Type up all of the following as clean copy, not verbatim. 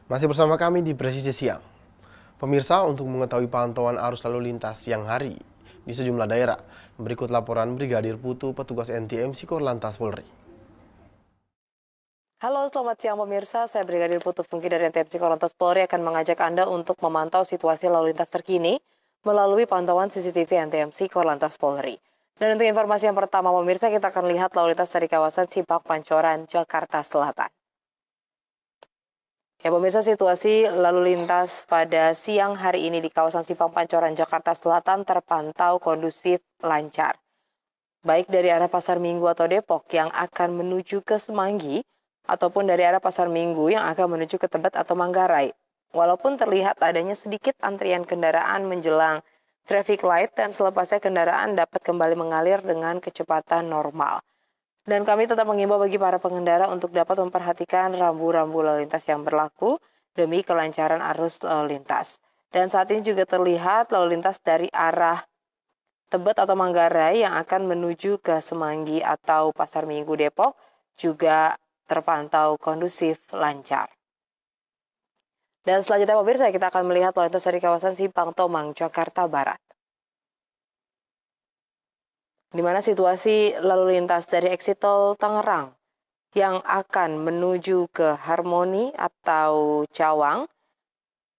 Masih bersama kami di Presisi Siang. Pemirsa, untuk mengetahui pantauan arus lalu lintas siang hari di sejumlah daerah, berikut laporan Brigadir Putu, petugas NTMC Korlantas Polri. Halo, selamat siang pemirsa. Saya Brigadir Putu Fungki dari NTMC Korlantas Polri akan mengajak Anda untuk memantau situasi lalu lintas terkini melalui pantauan CCTV NTMC Korlantas Polri. Dan untuk informasi yang pertama pemirsa, kita akan lihat lalu lintas dari kawasan Simpang Pancoran, Jakarta Selatan. Ya pemirsa, situasi lalu lintas pada siang hari ini di kawasan Simpang Pancoran, Jakarta Selatan terpantau kondusif lancar. Baik dari arah Pasar Minggu atau Depok yang akan menuju ke Semanggi, ataupun dari arah Pasar Minggu yang akan menuju ke Tebet atau Manggarai. Walaupun terlihat adanya sedikit antrian kendaraan menjelang traffic light dan selepasnya kendaraan dapat kembali mengalir dengan kecepatan normal. Dan kami tetap mengimbau bagi para pengendara untuk dapat memperhatikan rambu-rambu lalu lintas yang berlaku demi kelancaran arus lalu lintas. Dan saat ini juga terlihat lalu lintas dari arah Tebet atau Manggarai yang akan menuju ke Semanggi atau Pasar Minggu Depok juga terpantau kondusif lancar. Dan selanjutnya pemirsa, kita akan melihat lalu lintas dari kawasan Simpang Tomang, Jakarta Barat. Di mana situasi lalu lintas dari exit tol Tangerang yang akan menuju ke Harmoni atau Cawang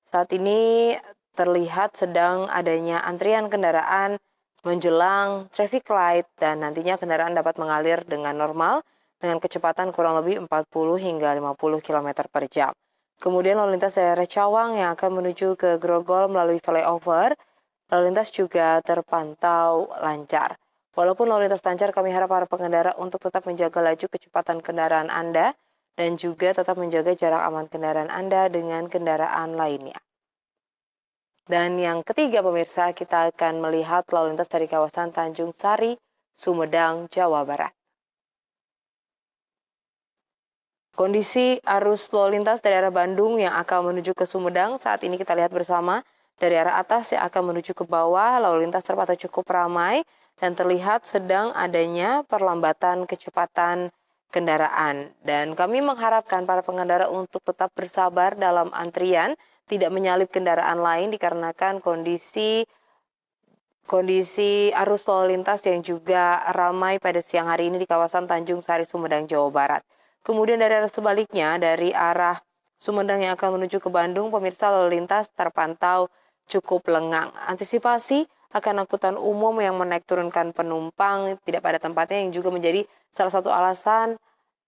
saat ini terlihat sedang adanya antrian kendaraan menjelang traffic light dan nantinya kendaraan dapat mengalir dengan normal dengan kecepatan kurang lebih 40 hingga 50 km per jam. Kemudian lalu lintas daerah Cawang yang akan menuju ke Grogol melalui flyover, lalu lintas juga terpantau lancar. Walaupun lalu lintas lancar, kami harap para pengendara untuk tetap menjaga laju kecepatan kendaraan Anda dan juga tetap menjaga jarak aman kendaraan Anda dengan kendaraan lainnya. Dan yang ketiga pemirsa, kita akan melihat lalu lintas dari kawasan Tanjung Sari, Sumedang, Jawa Barat. Kondisi arus lalu lintas dari arah Bandung yang akan menuju ke Sumedang saat ini kita lihat bersama. Dari arah atas yang akan menuju ke bawah, lalu lintas terpantau cukup ramai dan terlihat sedang adanya perlambatan kecepatan kendaraan. Dan kami mengharapkan para pengendara untuk tetap bersabar dalam antrian, tidak menyalip kendaraan lain dikarenakan kondisi arus lalu lintas yang juga ramai pada siang hari ini di kawasan Tanjung Sari, Sumedang, Jawa Barat. Kemudian dari arah sebaliknya, dari arah Sumedang yang akan menuju ke Bandung, pemirsa lalu lintas terpantau cukup lengang. Antisipasi akan angkutan umum yang menaik turunkan penumpang tidak pada tempatnya yang juga menjadi salah satu alasan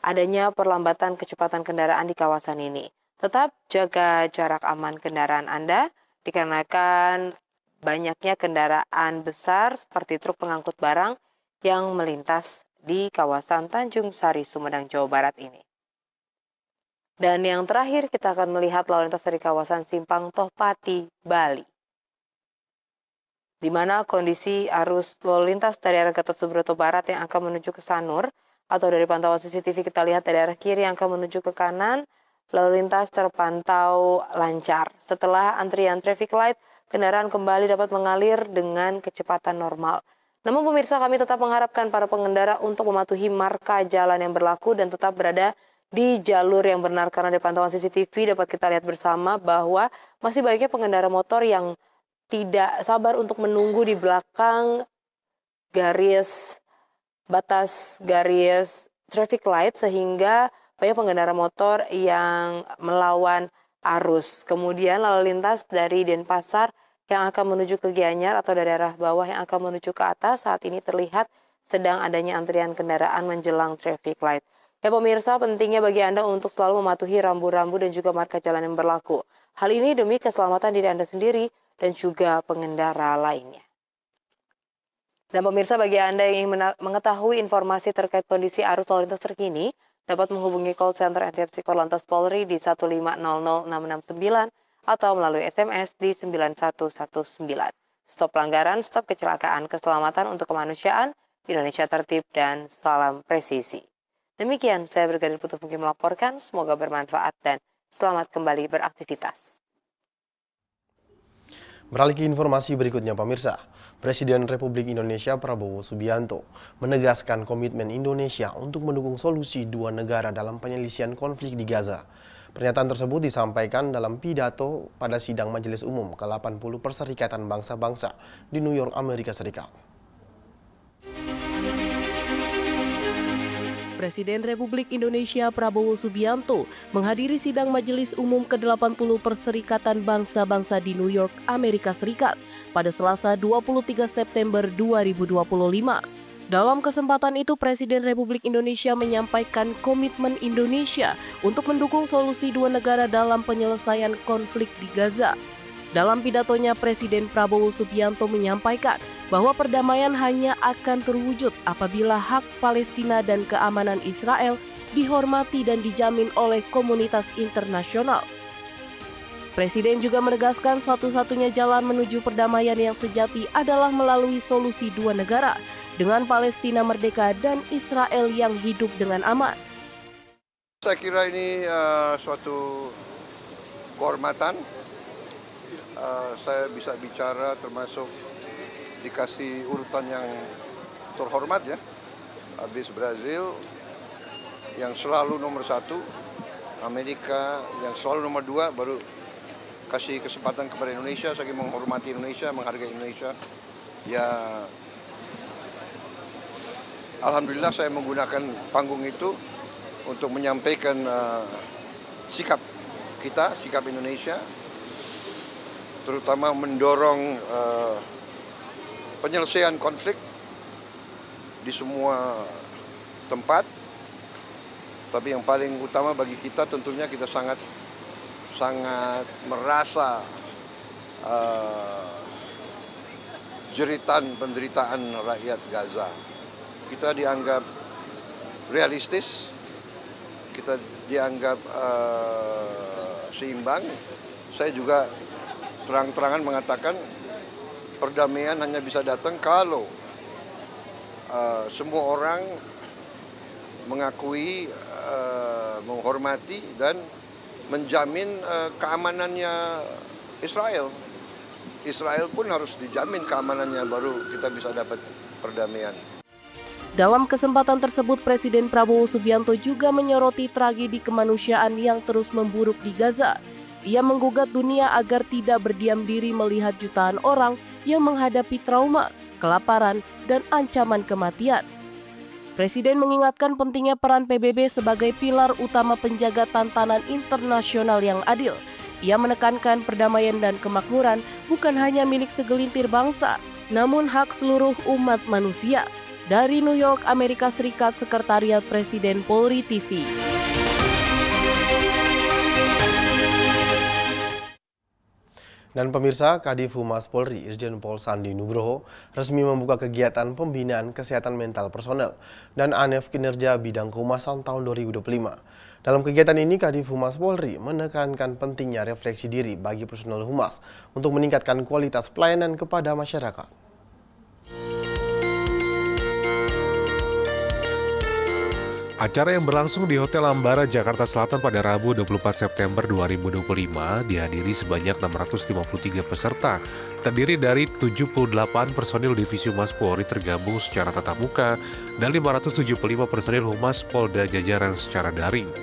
adanya perlambatan kecepatan kendaraan di kawasan ini. Tetap jaga jarak aman kendaraan Anda dikarenakan banyaknya kendaraan besar seperti truk pengangkut barang yang melintas di kawasan Tanjung Sari, Sumedang, Jawa Barat ini. Dan yang terakhir kita akan melihat lalu lintas dari kawasan Simpang Tohpati, Bali. Di mana kondisi arus lalu lintas dari arah Gatot Subroto Barat yang akan menuju ke Sanur atau dari pantauan CCTV kita lihat dari arah kiri yang akan menuju ke kanan, lalu lintas terpantau lancar. Setelah antrian traffic light, kendaraan kembali dapat mengalir dengan kecepatan normal. Namun pemirsa, kami tetap mengharapkan para pengendara untuk mematuhi marka jalan yang berlaku dan tetap berada di jalur yang benar karena dari pantauan CCTV dapat kita lihat bersama bahwa masih banyaknya pengendara motor yang tidak sabar untuk menunggu di belakang batas garis traffic light sehingga banyak pengendara motor yang melawan arus. Kemudian lalu lintas dari Denpasar yang akan menuju ke Gianyar atau dari arah bawah yang akan menuju ke atas saat ini terlihat sedang adanya antrian kendaraan menjelang traffic light. Ya pemirsa, pentingnya bagi Anda untuk selalu mematuhi rambu-rambu dan juga marka jalan yang berlaku. Hal ini demi keselamatan diri Anda sendiri dan juga pengendara lainnya. Dan pemirsa, bagi Anda yang ingin mengetahui informasi terkait kondisi arus lalu lintas terkini, dapat menghubungi call center NTMC Korlantas Polri di 1500669 atau melalui SMS di 9119. Stop pelanggaran, stop kecelakaan, keselamatan untuk kemanusiaan, Indonesia tertib, dan salam presisi. Demikian saya Brigadir Putu Fungki melaporkan, semoga bermanfaat dan selamat kembali beraktivitas. Beralih ke informasi berikutnya pemirsa, Presiden Republik Indonesia Prabowo Subianto menegaskan komitmen Indonesia untuk mendukung solusi dua negara dalam penyelesaian konflik di Gaza. Pernyataan tersebut disampaikan dalam pidato pada sidang Majelis Umum ke-80 Perserikatan Bangsa-Bangsa di New York, Amerika Serikat. Presiden Republik Indonesia Prabowo Subianto menghadiri sidang Majelis Umum ke-80 Perserikatan Bangsa-Bangsa di New York, Amerika Serikat pada Selasa 23 September 2025. Dalam kesempatan itu, Presiden Republik Indonesia menyampaikan komitmen Indonesia untuk mendukung solusi dua negara dalam penyelesaian konflik di Gaza. Dalam pidatonya, Presiden Prabowo Subianto menyampaikan bahwa perdamaian hanya akan terwujud apabila hak Palestina dan keamanan Israel dihormati dan dijamin oleh komunitas internasional. Presiden juga menegaskan satu-satunya jalan menuju perdamaian yang sejati adalah melalui solusi dua negara, dengan Palestina merdeka dan Israel yang hidup dengan aman. Saya kira ini suatu kehormatan. Saya bisa bicara termasuk dikasih urutan yang terhormat ya. Habis Brazil yang selalu nomor 1, Amerika yang selalu nomor 2, baru kasih kesempatan kepada Indonesia. Saya menghormati Indonesia, menghargai Indonesia. Ya, alhamdulillah saya menggunakan panggung itu untuk menyampaikan sikap kita, sikap Indonesia, terutama mendorong penyelesaian konflik di semua tempat. Tapi yang paling utama bagi kita tentunya kita sangat merasa jeritan penderitaan rakyat Gaza. Kita dianggap realistis, kita dianggap seimbang. Saya juga terang-terangan mengatakan perdamaian hanya bisa datang kalau semua orang mengakui, menghormati dan menjamin keamanannya Israel. Israel pun harus dijamin keamanannya, baru kita bisa dapat perdamaian. Dalam kesempatan tersebut, Presiden Prabowo Subianto juga menyoroti tragedi kemanusiaan yang terus memburuk di Gaza. Ia menggugat dunia agar tidak berdiam diri melihat jutaan orang yang menghadapi trauma, kelaparan, dan ancaman kematian. Presiden mengingatkan pentingnya peran PBB sebagai pilar utama penjaga tatanan internasional yang adil. Ia menekankan perdamaian dan kemakmuran bukan hanya milik segelintir bangsa, namun hak seluruh umat manusia. Dari New York, Amerika Serikat, Sekretariat Presiden Polri TV. Dan pemirsa, Kadif Humas Polri Irjen Pol Sandi Nugroho resmi membuka kegiatan pembinaan kesehatan mental personel dan ANEF kinerja bidang kehumasan tahun 2025. Dalam kegiatan ini, Kadif Humas Polri menekankan pentingnya refleksi diri bagi personel humas untuk meningkatkan kualitas pelayanan kepada masyarakat. Acara yang berlangsung di Hotel Ambara, Jakarta Selatan pada Rabu 24 September 2025 dihadiri sebanyak 653 peserta, terdiri dari 78 personil Divisi Humas Polri tergabung secara tatap muka dan 575 personil Humas Polda jajaran secara daring.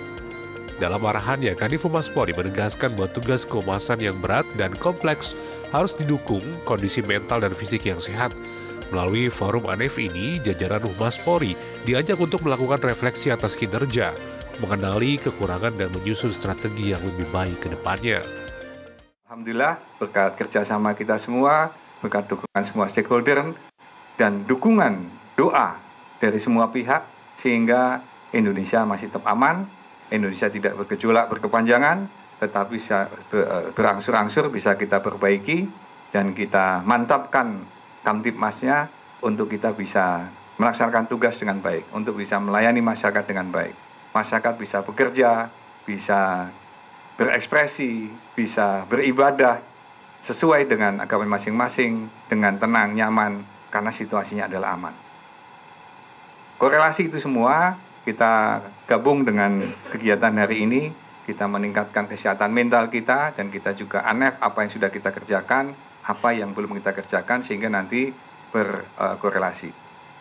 Dalam arahannya, Kadif Humas Polri menegaskan bahwa tugas kehumasan yang berat dan kompleks harus didukung kondisi mental dan fisik yang sehat. Melalui forum ANEF ini, jajaran Humas Polri diajak untuk melakukan refleksi atas kinerja, mengenali kekurangan dan menyusun strategi yang lebih baik ke depannya. Alhamdulillah, berkat kerjasama kita semua, berkat dukungan semua stakeholder, dan dukungan doa dari semua pihak, sehingga Indonesia masih tetap aman, Indonesia tidak bergejolak berkepanjangan, tetapi bisa berangsur-angsur bisa kita perbaiki, dan kita mantapkan Kamtibmasnya untuk kita bisa melaksanakan tugas dengan baik, untuk bisa melayani masyarakat dengan baik. Masyarakat bisa bekerja, bisa berekspresi, bisa beribadah sesuai dengan agama masing-masing, dengan tenang, nyaman, karena situasinya adalah aman. Korelasi itu semua kita gabung dengan kegiatan hari ini, kita meningkatkan kesehatan mental kita, dan kita juga ANEF apa yang sudah kita kerjakan, apa yang belum kita kerjakan, sehingga nanti berkorelasi.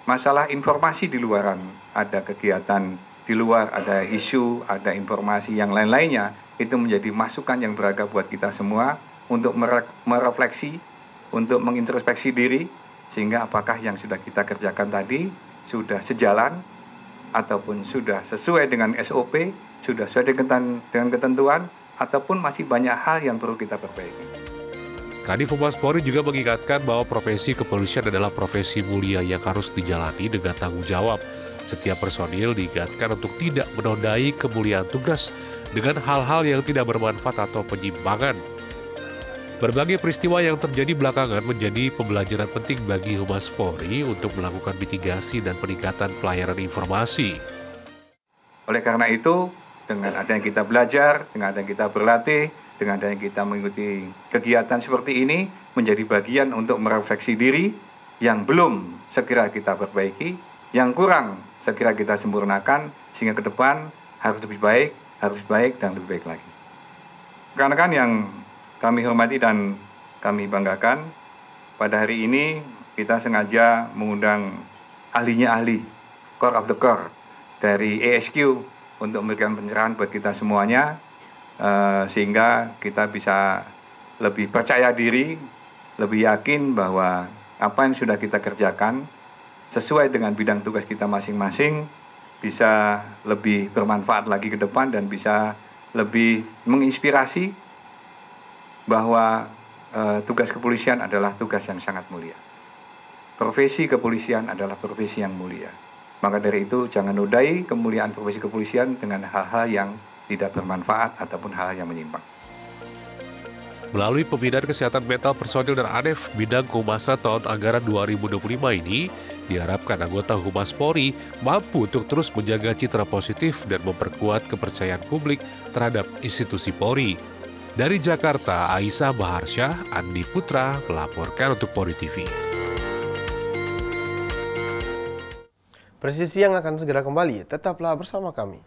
Masalah informasi di luaran, ada kegiatan di luar ada isu, ada informasi yang lain-lainnya, itu menjadi masukan yang berharga buat kita semua untuk merefleksi, untuk mengintrospeksi diri, sehingga apakah yang sudah kita kerjakan tadi sudah sejalan ataupun sudah sesuai dengan SOP, sudah sesuai dengan ketentuan, ataupun masih banyak hal yang perlu kita perbaiki. Kadif Humas Polri juga mengingatkan bahwa profesi kepolisian adalah profesi mulia yang harus dijalani dengan tanggung jawab. Setiap personil diingatkan untuk tidak menodai kemuliaan tugas dengan hal-hal yang tidak bermanfaat atau penyimpangan. Berbagai peristiwa yang terjadi belakangan menjadi pembelajaran penting bagi Humas Polri untuk melakukan mitigasi dan peningkatan pelayanan informasi. Oleh karena itu, dengan adanya kita belajar, dengan adanya kita berlatih, dengan adanya kita mengikuti kegiatan seperti ini, menjadi bagian untuk merefleksi diri yang belum segera kita perbaiki, yang kurang segera kita sempurnakan, sehingga ke depan harus lebih baik, dan lebih baik lagi. Rekan-rekan yang kami hormati dan kami banggakan, pada hari ini kita sengaja mengundang ahlinya ahli, core of the core, dari ASQ untuk memberikan pencerahan buat kita semuanya, sehingga kita bisa lebih percaya diri, lebih yakin bahwa apa yang sudah kita kerjakan sesuai dengan bidang tugas kita masing-masing bisa lebih bermanfaat lagi ke depan dan bisa lebih menginspirasi bahwa tugas kepolisian adalah tugas yang sangat mulia. Profesi kepolisian adalah profesi yang mulia. Maka dari itu jangan nodai kemuliaan profesi kepolisian dengan hal-hal yang tidak bermanfaat ataupun hal-hal yang menyimpang. Melalui pembinaan kesehatan mental personil dan ANEF bidang kehumasan tahun anggaran 2025 ini, diharapkan anggota Humas Polri mampu untuk terus menjaga citra positif dan memperkuat kepercayaan publik terhadap institusi Polri. Dari Jakarta, Aisyah Baharsyah, Andi Putra melaporkan untuk Polri TV. Presisi yang akan segera kembali, tetaplah bersama kami.